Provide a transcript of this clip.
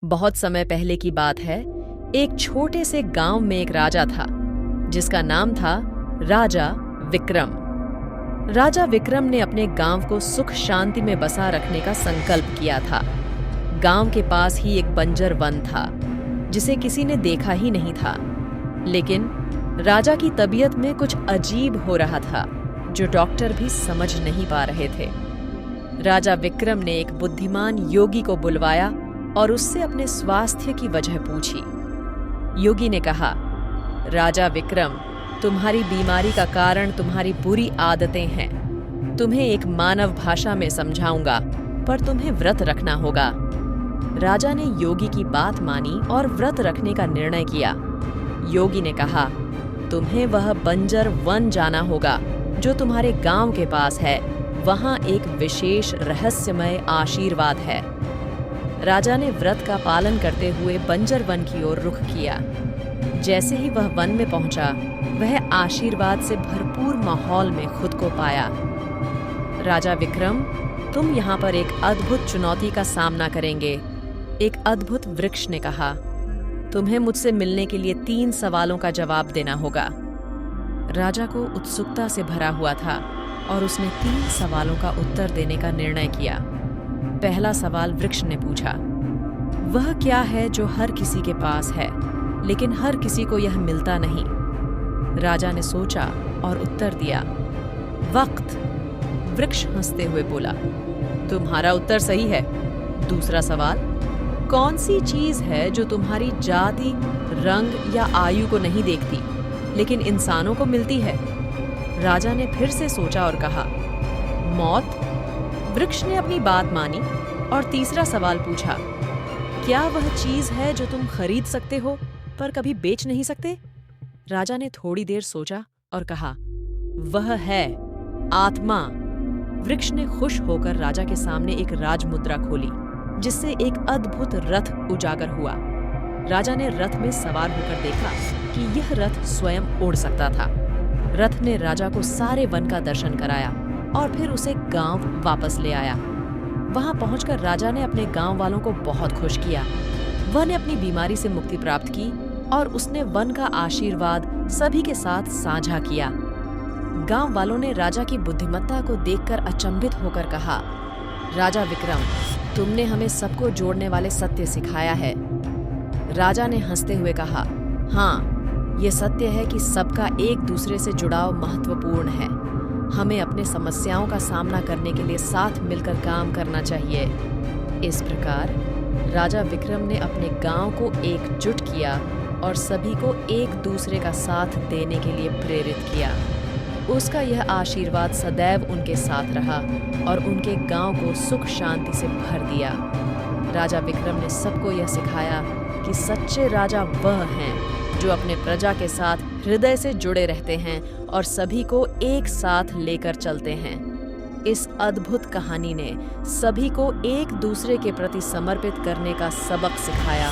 बहुत समय पहले की बात है। एक छोटे से गांव में एक राजा था जिसका नाम था राजा विक्रम। राजा विक्रम ने अपने गांव को सुख शांति में बसा रखने का संकल्प किया था। गांव के पास ही एक बंजर वन था जिसे किसी ने देखा ही नहीं था, लेकिन राजा की तबीयत में कुछ अजीब हो रहा था जो डॉक्टर भी समझ नहीं पा रहे थे। राजा विक्रम ने एक बुद्धिमान योगी को बुलवाया और उससे अपने स्वास्थ्य की वजह पूछी। योगी ने कहा, राजा विक्रम, तुम्हारी बीमारी का कारण तुम्हारी बुरी आदतें हैं। तुम्हें एक मानव भाषा में समझाऊंगा, पर तुम्हें व्रत रखना होगा। राजा ने योगी की बात मानी और व्रत रखने का निर्णय किया। योगी ने कहा, तुम्हें वह बंजर वन जाना होगा जो तुम्हारे गांव के पास है। वहां एक विशेष रहस्यमय आशीर्वाद है। राजा ने व्रत का पालन करते हुए बंजर वन की ओर रुख किया। जैसे ही वह वन में पहुंचा, वह आशीर्वाद से भरपूर माहौल में खुद को पाया। राजा विक्रम, तुम यहाँ पर एक अद्भुत चुनौती का सामना करेंगे। एक अद्भुत वृक्ष ने कहा, तुम्हें मुझसे मिलने के लिए 3 सवालों का जवाब देना होगा। राजा को उत्सुकता से भरा हुआ था और उसने 3 सवालों का उत्तर देने का निर्णय किया। पहला सवाल वृक्ष ने पूछा, वह क्या है जो हर किसी के पास है लेकिन हर किसी को यह मिलता नहीं? राजा ने सोचा और उत्तर दिया, वक्त। वृक्ष हंसते हुए बोला, तुम्हारा उत्तर सही है। दूसरा सवाल, कौन सी चीज है जो तुम्हारी जाति, रंग या आयु को नहीं देखती लेकिन इंसानों को मिलती है? राजा ने फिर से सोचा और कहा, मौत। वृक्ष ने अपनी बात मानी और तीसरा सवाल पूछा, क्या वह चीज है जो तुम खरीद सकते हो पर कभी बेच नहीं सकते? राजा ने थोड़ी देर सोचा और कहा, वह है आत्मा। वृक्ष ने खुश होकर राजा के सामने एक राजमुद्रा खोली जिससे एक अद्भुत रथ उजागर हुआ। राजा ने रथ में सवार होकर देखा कि यह रथ स्वयं उड़ सकता था। रथ ने राजा को सारे वन का दर्शन कराया और फिर उसे गांव वापस ले आया। वहां पहुंचकर राजा ने अपने गांव वालों को बहुत खुश किया। वह ने अपनी बीमारी से मुक्ति प्राप्त की और उसने वन का आशीर्वाद सभी के साथ साझा किया। गांव वालों ने राजा की बुद्धिमत्ता को देखकर अचंभित होकर कहा, राजा विक्रम, तुमने हमें सबको जोड़ने वाले सत्य सिखाया है। राजा ने हंसते हुए कहा, हाँ, ये सत्य है कि सबका एक दूसरे से जुड़ाव महत्वपूर्ण है। हमें अपने समस्याओं का सामना करने के लिए साथ मिलकर काम करना चाहिए। इस प्रकार राजा विक्रम ने अपने गांव को एकजुट किया और सभी को एक दूसरे का साथ देने के लिए प्रेरित किया। उसका यह आशीर्वाद सदैव उनके साथ रहा और उनके गांव को सुख शांति से भर दिया। राजा विक्रम ने सबको यह सिखाया कि सच्चे राजा वह हैं जो अपने प्रजा के साथ हृदय से जुड़े रहते हैं और सभी को एक साथ लेकर चलते हैं। इस अद्भुत कहानी ने सभी को एक दूसरे के प्रति समर्पित करने का सबक सिखाया